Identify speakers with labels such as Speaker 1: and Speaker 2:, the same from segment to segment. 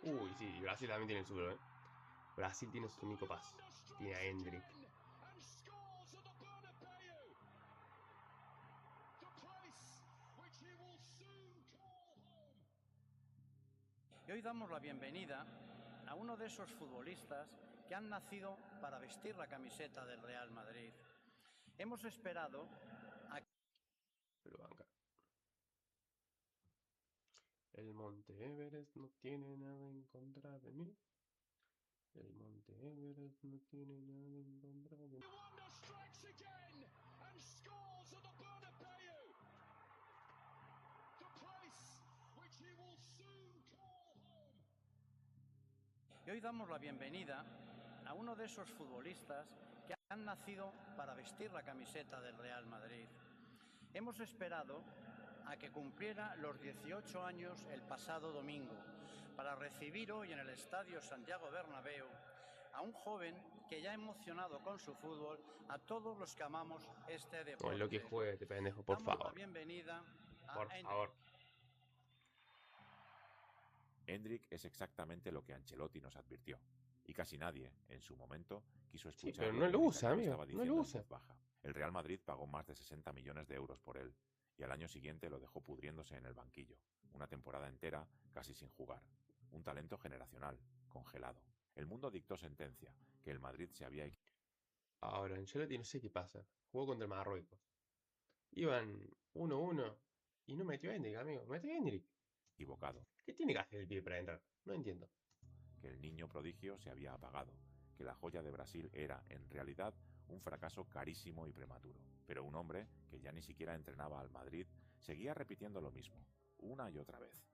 Speaker 1: Uy, sí, Brasil también tiene el suyo, ¿eh? Brasil tiene su Nico Paz. Tiene a Endrick.
Speaker 2: Y hoy damos la bienvenida a uno de esos futbolistas que han nacido para vestir la camiseta del Real Madrid. Hemos esperado a...
Speaker 1: Pero banca. El Monte Everest no tiene nada en contra de mí. El Monte Everest no tiene nada en contra de mí.
Speaker 2: Y hoy damos la bienvenida a uno de esos futbolistas que han nacido para vestir la camiseta del Real Madrid. Hemos esperado a que cumpliera los 18 años el pasado domingo para recibir hoy en el Estadio Santiago Bernabéu a un joven que ya ha emocionado con su fútbol a todos los que amamos este
Speaker 1: No, lo que
Speaker 2: deporte.
Speaker 1: juegue este pendejo, por
Speaker 2: Damos la
Speaker 1: favor.
Speaker 2: bienvenida
Speaker 1: Por
Speaker 2: a Endrick.
Speaker 1: favor.
Speaker 3: Endrick es exactamente lo que Ancelotti nos advirtió, y casi nadie, en su momento, quiso
Speaker 1: Sí,
Speaker 3: escuchar
Speaker 1: pero
Speaker 3: lo
Speaker 1: no
Speaker 3: que
Speaker 1: lo
Speaker 3: el
Speaker 1: usa,
Speaker 3: italiano
Speaker 1: amigo.
Speaker 3: estaba
Speaker 1: No lo
Speaker 3: diciendo en
Speaker 1: usa.
Speaker 3: voz baja. El Real Madrid pagó más de 60 millones de euros por él, y al año siguiente lo dejó pudriéndose en el banquillo, una temporada entera casi sin jugar. Un talento generacional, congelado. El mundo dictó sentencia, que el Madrid se había
Speaker 1: Ahora, Ancelotti no sé qué pasa. Jugó contra Marruecos. Iban 1-1 y no metió a Endrick, amigo. Metió a Endrick.
Speaker 3: equivocado,
Speaker 1: ¿Qué tiene que hacer el pie para entrar? No entiendo.
Speaker 3: que el niño prodigio se había apagado, que la joya de Brasil era, en realidad, un fracaso carísimo y prematuro. Pero un hombre, que ya ni siquiera entrenaba al Madrid, seguía repitiendo lo mismo, una y otra vez,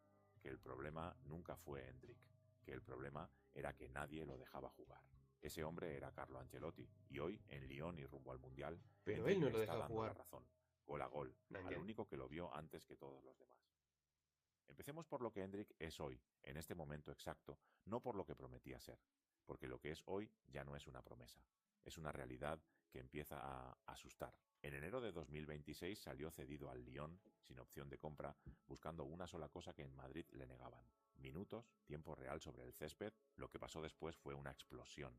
Speaker 3: que el problema nunca fue Endrick, que el problema era que nadie lo dejaba jugar. Ese hombre era Carlo Ancelotti, y hoy, en Lyon y rumbo al Mundial,
Speaker 1: Pero él
Speaker 3: Endrick
Speaker 1: no
Speaker 3: le
Speaker 1: lo
Speaker 3: está
Speaker 1: deja
Speaker 3: dando la
Speaker 1: jugar.
Speaker 3: razón, gol a gol,
Speaker 1: No
Speaker 3: al
Speaker 1: entiendo.
Speaker 3: único que lo vio antes que todos los demás. Empecemos por lo que Endrick es hoy, en este momento exacto, no por lo que prometía ser, porque lo que es hoy ya no es una promesa, es una realidad que empieza a asustar. En enero de 2026 salió cedido al Lyon, sin opción de compra, buscando una sola cosa que en Madrid le negaban: minutos, tiempo real sobre el césped. Lo que pasó después fue una explosión.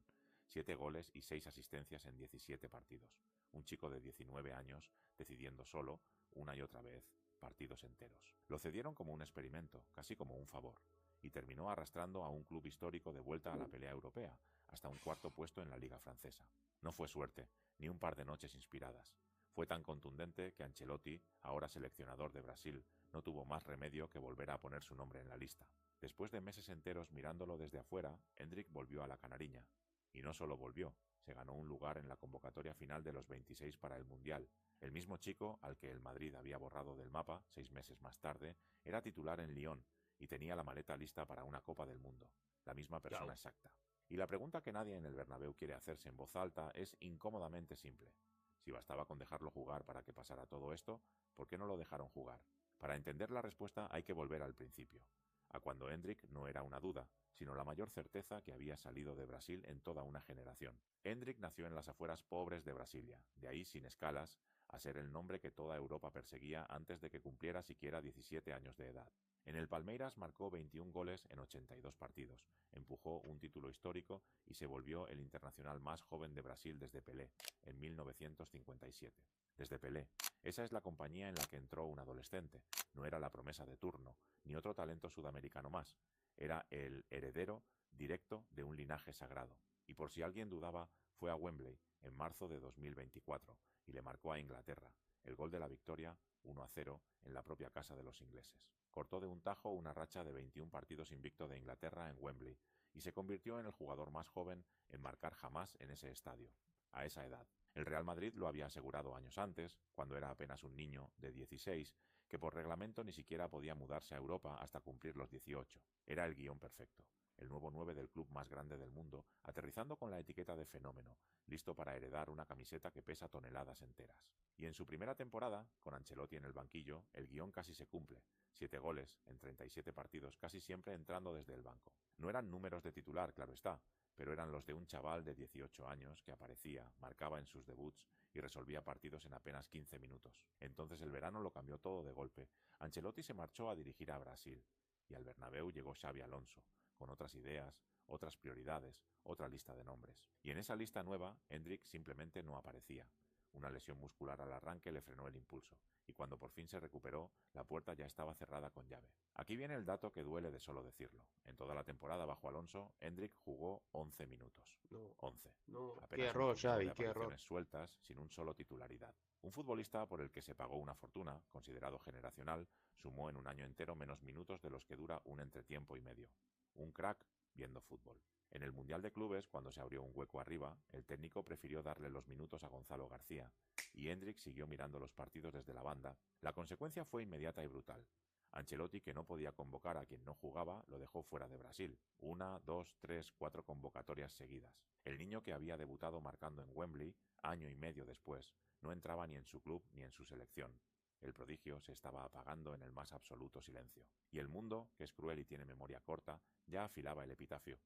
Speaker 3: 7 goles y 6 asistencias en 17 partidos. Un chico de 19 años decidiendo solo, una y otra vez, partidos enteros. Lo cedieron como un experimento, casi como un favor, y terminó arrastrando a un club histórico de vuelta a la pelea europea, hasta un cuarto puesto en la liga francesa. No fue suerte, ni un par de noches inspiradas. Fue tan contundente que Ancelotti, ahora seleccionador de Brasil, no tuvo más remedio que volver a poner su nombre en la lista. Después de meses enteros mirándolo desde afuera, Endrick volvió a la Canariña. Y no solo volvió, se ganó un lugar en la convocatoria final de los 26 para el Mundial. El mismo chico al que el Madrid había borrado del mapa 6 meses más tarde era titular en Lyon y tenía la maleta lista para una Copa del Mundo, la misma persona
Speaker 1: Chao.
Speaker 3: exacta. Y la pregunta que nadie en el Bernabéu quiere hacerse en voz alta es incómodamente simple. Si bastaba con dejarlo jugar para que pasara todo esto, ¿por qué no lo dejaron jugar? Para entender la respuesta hay que volver al principio, a cuando Endrick no era una duda, sino la mayor certeza que había salido de Brasil en toda una generación. Endrick nació en las afueras pobres de Brasilia, de ahí sin escalas, a ser el nombre que toda Europa perseguía antes de que cumpliera siquiera 17 años de edad. En el Palmeiras marcó 21 goles en 82 partidos, empujó un título histórico y se volvió el internacional más joven de Brasil desde Pelé, en 1957. Desde Pelé. Esa es la compañía en la que entró un adolescente. No era la promesa de turno, ni otro talento sudamericano más. Era el heredero directo de un linaje sagrado. Y por si alguien dudaba, fue a Wembley en marzo de 2024 y le marcó a Inglaterra el gol de la victoria 1-0 en la propia casa de los ingleses. Cortó de un tajo una racha de 21 partidos invicto de Inglaterra en Wembley y se convirtió en el jugador más joven en marcar jamás en ese estadio, a esa edad. El Real Madrid lo había asegurado años antes, cuando era apenas un niño de 16, que por reglamento ni siquiera podía mudarse a Europa hasta cumplir los 18. Era el guión perfecto. El nuevo 9 del club más grande del mundo, aterrizando con la etiqueta de fenómeno, listo para heredar una camiseta que pesa toneladas enteras. Y en su primera temporada, con Ancelotti en el banquillo, el guión casi se cumple. 7 goles en 37 partidos, casi siempre entrando desde el banco. No eran números de titular, claro está, pero eran los de un chaval de 18 años que aparecía, marcaba en sus debuts y resolvía partidos en apenas 15 minutos. Entonces el verano lo cambió todo de golpe. Ancelotti se marchó a dirigir a Brasil. y al Bernabéu llegó Xabi Alonso, con otras ideas, otras prioridades, otra lista de nombres. Y en esa lista nueva, Hendrik simplemente no aparecía. Una lesión muscular al arranque le frenó el impulso, y cuando por fin se recuperó, la puerta ya estaba cerrada con llave. Aquí viene el dato que duele de solo decirlo. En toda la temporada bajo Alonso, Hendrik jugó 11 minutos.
Speaker 1: No,
Speaker 3: 11.
Speaker 1: no, qué
Speaker 3: Apenas un
Speaker 1: error,
Speaker 3: puñado de
Speaker 1: Xavi, qué error.
Speaker 3: apariciones sueltas, sin un solo titularidad. Un futbolista por el que se pagó una fortuna, considerado generacional, sumó en un año entero menos minutos de los que dura un entretiempo y medio. Un crack viendo fútbol. En el Mundial de Clubes, cuando se abrió un hueco arriba, el técnico prefirió darle los minutos a Gonzalo García, y Hendrik siguió mirando los partidos desde la banda. La consecuencia fue inmediata y brutal. Ancelotti, que no podía convocar a quien no jugaba, lo dejó fuera de Brasil. 1, 2, 3, 4 convocatorias seguidas. El niño que había debutado marcando en Wembley, año y medio después, no entraba ni en su club ni en su selección. El prodigio se estaba apagando en el más absoluto silencio. Y el mundo, que es cruel y tiene memoria corta, ya afilaba el epitafio.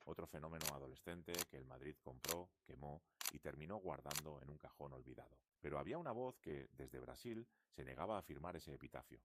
Speaker 3: Otro fenómeno adolescente que el Madrid compró, quemó y terminó guardando en un cajón olvidado. Pero había una voz que, desde Brasil, se negaba a firmar ese epitafio.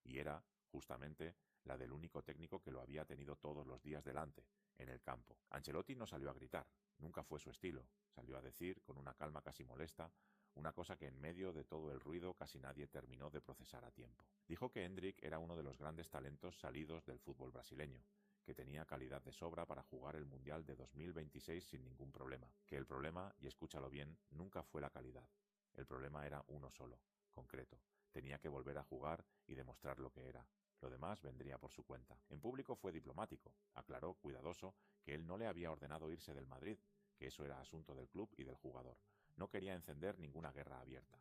Speaker 3: Y era, justamente, la del único técnico que lo había tenido todos los días delante, en el campo. Ancelotti no salió a gritar, nunca fue su estilo. Salió a decir, con una calma casi molesta, una cosa que en medio de todo el ruido casi nadie terminó de procesar a tiempo. Dijo que Hendrik era uno de los grandes talentos salidos del fútbol brasileño, que tenía calidad de sobra para jugar el Mundial de 2026 sin ningún problema. Que el problema, y escúchalo bien, nunca fue la calidad. El problema era uno solo, concreto. Tenía que volver a jugar y demostrar lo que era. Lo demás vendría por su cuenta. En público fue diplomático. Aclaró, cuidadoso, que él no le había ordenado irse del Madrid, que eso era asunto del club y del jugador. No quería encender ninguna guerra abierta.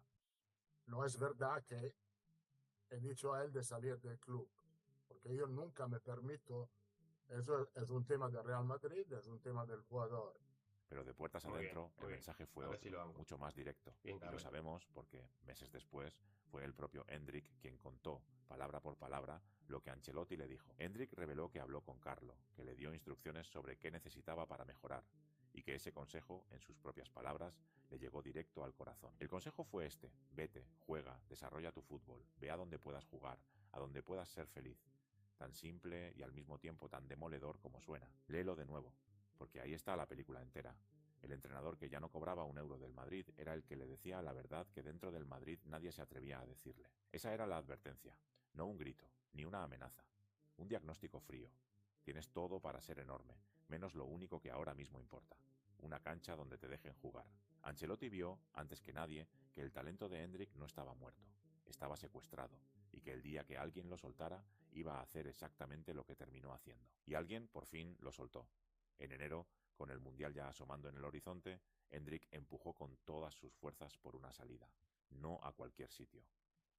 Speaker 4: No es verdad que he dicho a él de salir del club, porque yo nunca me permito. Eso es un tema de Real Madrid, es un tema del jugador.
Speaker 3: Pero de puertas
Speaker 1: Muy bien,
Speaker 3: adentro,
Speaker 1: muy
Speaker 3: el
Speaker 1: bien.
Speaker 3: mensaje fue
Speaker 1: Ahora
Speaker 3: otro,
Speaker 1: sí lo hago.
Speaker 3: mucho más directo.
Speaker 1: Bien,
Speaker 3: Y lo
Speaker 1: Carmen.
Speaker 3: sabemos porque, meses después, fue el propio Hendrik quien contó, palabra por palabra, lo que Ancelotti le dijo. Hendrik reveló que habló con Carlo, que le dio instrucciones sobre qué necesitaba para mejorar, y que ese consejo, en sus propias palabras, le llegó directo al corazón. El consejo fue este: vete, juega, desarrolla tu fútbol, ve a donde puedas jugar, a donde puedas ser feliz. Tan simple y al mismo tiempo tan demoledor como suena. Léelo de nuevo, porque ahí está la película entera. El entrenador que ya no cobraba un euro del Madrid era el que le decía la verdad que dentro del Madrid nadie se atrevía a decirle. Esa era la advertencia, no un grito, ni una amenaza. Un diagnóstico frío. Tienes todo para ser enorme, menos lo único que ahora mismo importa: una cancha donde te dejen jugar. Ancelotti vio, antes que nadie, que el talento de Hendrik no estaba muerto, estaba secuestrado, y que el día que alguien lo soltara, iba a hacer exactamente lo que terminó haciendo. Y alguien, por fin, lo soltó. En enero, con el Mundial ya asomando en el horizonte, Hendrik empujó con todas sus fuerzas por una salida. No a cualquier sitio,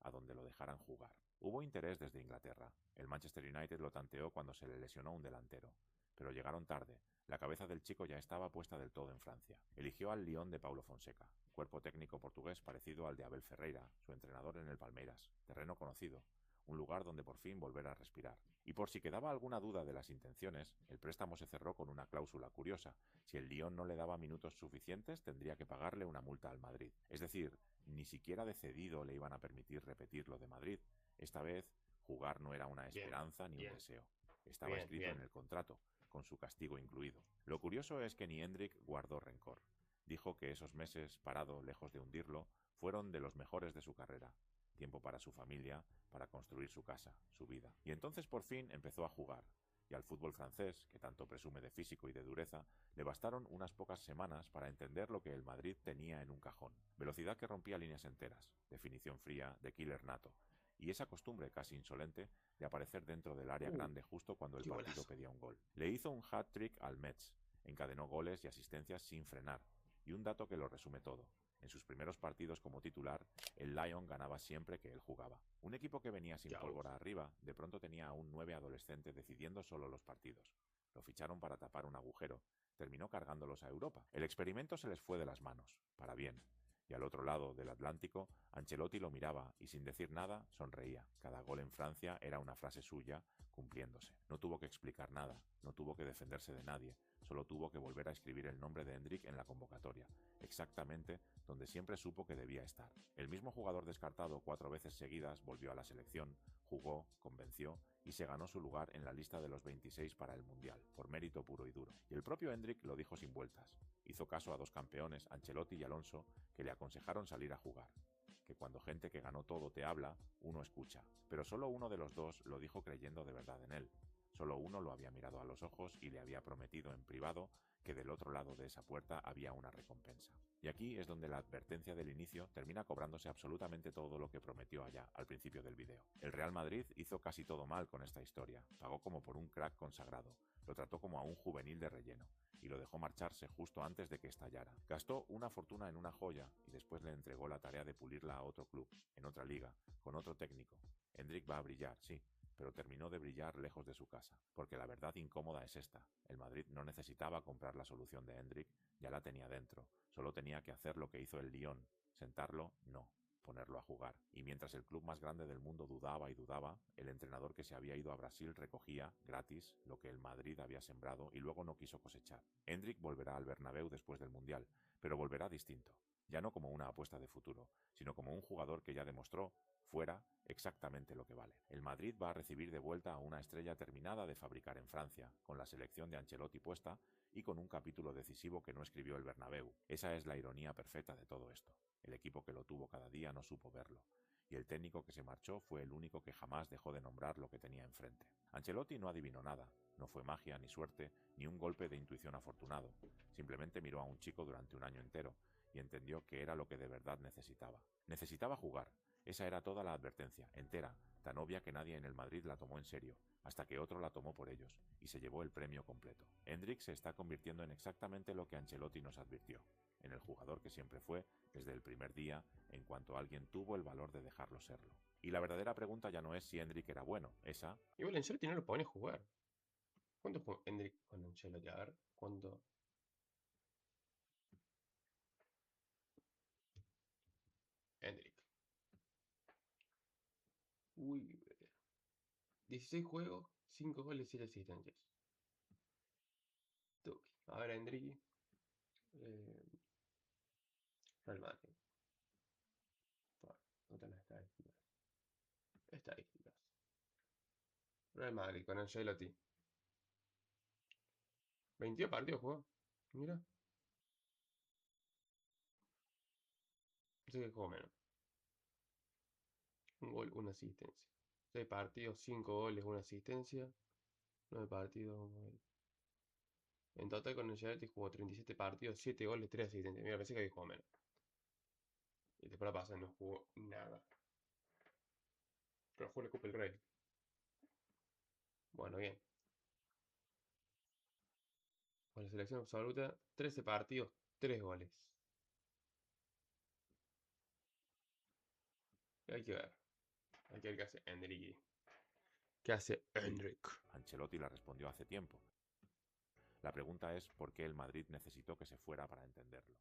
Speaker 3: a donde lo dejaran jugar. Hubo interés desde Inglaterra. El Manchester United lo tanteó cuando se le lesionó un delantero. Pero llegaron tarde. La cabeza del chico ya estaba puesta del todo en Francia. Eligió al Lyon de Paulo Fonseca, cuerpo técnico portugués parecido al de Abel Ferreira, su entrenador en el Palmeiras, terreno conocido, un lugar donde por fin volver a respirar. Y por si quedaba alguna duda de las intenciones, el préstamo se cerró con una cláusula curiosa: si el Lyon no le daba minutos suficientes, tendría que pagarle una multa al Madrid. Es decir, ni siquiera de cedido le iban a permitir repetir lo de Madrid. Esta vez, jugar no era una esperanza ni un deseo. Estaba escrito en el contrato, con su castigo incluido. Lo curioso es que ni Hendrik guardó rencor. Dijo que esos meses, parado lejos de hundirlo, fueron de los mejores de su carrera. Tiempo para su familia, para construir su casa, su vida. Y entonces por fin empezó a jugar. Y al fútbol francés, que tanto presume de físico y de dureza, le bastaron unas pocas semanas para entender lo que el Madrid tenía en un cajón. Velocidad que rompía líneas enteras, definición fría, de killer nato, y esa costumbre casi insolente de aparecer dentro del área grande justo cuando el partido pedía un gol. Le hizo un hat-trick al Metz, encadenó goles y asistencias sin frenar, y un dato que lo resume todo: en sus primeros partidos como titular, el Lyon ganaba siempre que él jugaba. Un equipo que venía sin pólvora arriba, de pronto tenía a un 9 adolescente decidiendo solo los partidos. Lo ficharon para tapar un agujero, terminó cargándolos a Europa. El experimento se les fue de las manos, para bien. Y al otro lado del Atlántico, Ancelotti lo miraba y sin decir nada sonreía. Cada gol en Francia era una frase suya cumpliéndose. No tuvo que explicar nada, no tuvo que defenderse de nadie, solo tuvo que volver a escribir el nombre de Hendrik en la convocatoria, exactamente donde siempre supo que debía estar. El mismo jugador descartado 4 veces seguidas volvió a la selección, jugó, convenció y se ganó su lugar en la lista de los 26 para el Mundial, por mérito puro y duro. Y el propio Hendrik lo dijo sin vueltas. Hizo caso a 2 campeones, Ancelotti y Alonso, que le aconsejaron salir a jugar. Que cuando gente que ganó todo te habla, uno escucha. Pero solo uno de los dos lo dijo creyendo de verdad en él. Solo uno lo había mirado a los ojos y le había prometido en privado que del otro lado de esa puerta había una recompensa. Y aquí es donde la advertencia del inicio termina cobrándose absolutamente todo lo que prometió allá, al principio del vídeo. El Real Madrid hizo casi todo mal con esta historia, pagó como por un crack consagrado, lo trató como a un juvenil de relleno, y lo dejó marcharse justo antes de que estallara. Gastó una fortuna en una joya y después le entregó la tarea de pulirla a otro club, en otra liga, con otro técnico. Hendrik va a brillar, sí, pero terminó de brillar lejos de su casa, porque la verdad incómoda es esta. El Madrid no necesitaba comprar la solución de Hendrik, ya la tenía dentro, solo tenía que hacer lo que hizo el Lyon, sentarlo, no, ponerlo a jugar. Y mientras el club más grande del mundo dudaba y dudaba, el entrenador que se había ido a Brasil recogía, gratis, lo que el Madrid había sembrado y luego no quiso cosechar. Hendrik volverá al Bernabéu después del Mundial, pero volverá distinto, ya no como una apuesta de futuro, sino como un jugador que ya demostró, fuera, exactamente lo que vale. El Madrid va a recibir de vuelta a una estrella terminada de fabricar en Francia, con la selección de Ancelotti puesta y con un capítulo decisivo que no escribió el Bernabéu. Esa es la ironía perfecta de todo esto. El equipo que lo tuvo cada día no supo verlo, y el técnico que se marchó fue el único que jamás dejó de nombrar lo que tenía enfrente. Ancelotti no adivinó nada, no fue magia, ni suerte, ni un golpe de intuición afortunado. Simplemente miró a un chico durante un año entero y entendió que era lo que de verdad necesitaba. Necesitaba jugar. Esa era toda la advertencia, entera, tan obvia que nadie en el Madrid la tomó en serio, hasta que otro la tomó por ellos, y se llevó el premio completo. Hendrik se está convirtiendo en exactamente lo que Ancelotti nos advirtió, en el jugador que siempre fue desde el primer día, en cuanto alguien tuvo el valor de dejarlo serlo. Y la verdadera pregunta ya no es si Hendrik era bueno, esa...
Speaker 1: Igual Ancelotti no lo pone a jugar. ¿Cuánto jugó Hendrik con Ancelotti? A ver, ¿cuánto? Hendrik. Uy, 16 juegos, 5 goles, 7 asistencias. Tuki. A ver, Hendrik. Eh, Real Madrid. Bueno, no están las estadísticas. Estadísticas. Real Madrid con Ancelotti. 22 partidos jugó. Mira. Pensé que jugó menos. Un gol, una asistencia. 6 partidos, 5 goles, una asistencia. 9 partidos, un gol. En total con Ancelotti jugó 37 partidos, 7 goles, 3 asistencias. Mira, pensé que había jugado menos. Y después la pasada no jugó nada. Pero jugó la Copa del Rey. Bueno, bien. Con la selección absoluta, 13 partidos, 3 goles. Hay que ver. Hay que ver qué hace Hendrik. ¿Qué hace Hendrik?
Speaker 3: Ancelotti la respondió hace tiempo. La pregunta es por qué el Madrid necesitó que se fuera para entenderlo.